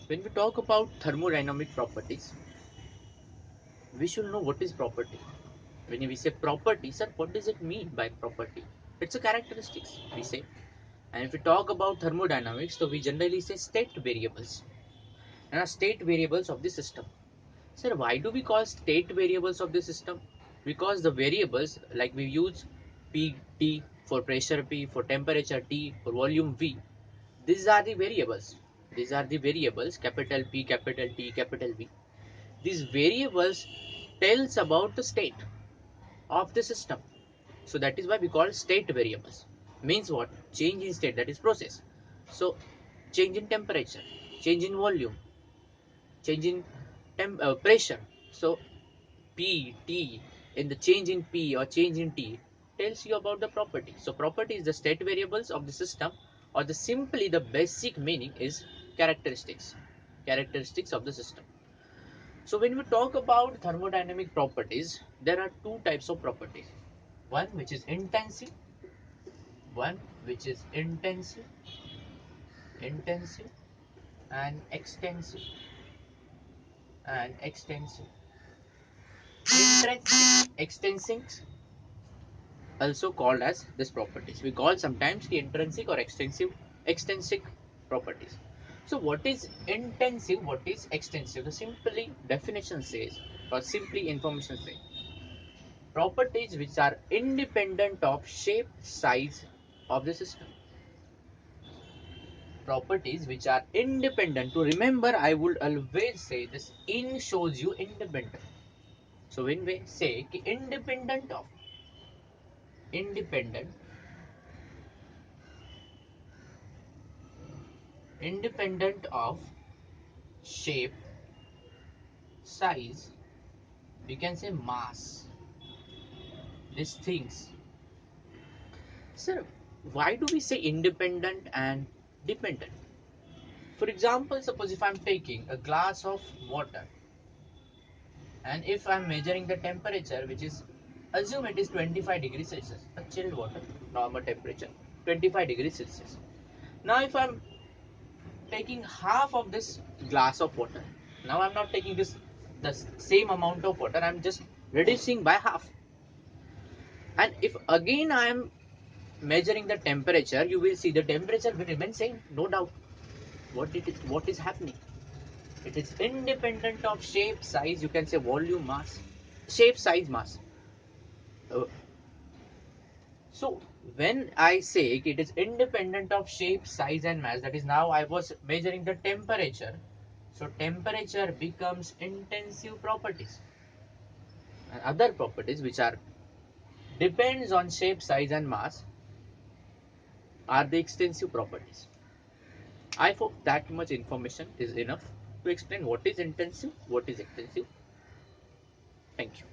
When we talk about thermodynamic properties, we should know what is property. When we say property, sir, what does it mean by property? It's a characteristics, we say. And if we talk about thermodynamics, so we generally say state variables and are state variables of the system. Sir, why do we call state variables of the system? Because the variables, like we use P, T for pressure P, for temperature T, for volume V, these are the variables. These are the variables, capital P, capital T, capital V. These variables tells about the state of the system. So that is why we call state variables. Means what? Change in state, that is process. So change in temperature, change in volume, change in pressure. So P, T, in the change in P or change in T tells you about the property. So property is the state variables of the system, or the simply the basic meaning is characteristics of the system. So when we talk about thermodynamic properties, there are two types of properties. One which is intensive, one which is intensive and extensive. Intrinsic, extrinsic, also called as this properties. We call sometimes the intrinsic or extrinsic properties. So what is intensive, what is extensive? The simply definition says, or simply information says, properties which are independent of shape, size of the system. Properties which are independent. To remember, I would always say this in shows you independent. So when we say independent independent of shape, size, we can say mass, these things. Sir, why do we say independent and dependent? For example, suppose if I'm taking a glass of water and if I'm measuring the temperature, which is, assume it is 25 degrees Celsius, a chilled water, normal temperature, 25 degrees Celsius. Now if I'm taking half of this glass of water, now I'm not taking this the same amount of water, I'm just reducing by half. And if again I am measuring the temperature, you will see the temperature will remain same, no doubt. What is happening? It is independent of shape, size, you can say volume, mass. Shape, size, mass. Uh, so when I say it is independent of shape, size and mass, that is now I was measuring the temperature. So temperature becomes intensive properties. And other properties which are depends on shape, size and mass are the extensive properties. I hope that much information is enough to explain what is intensive, what is extensive. Thank you.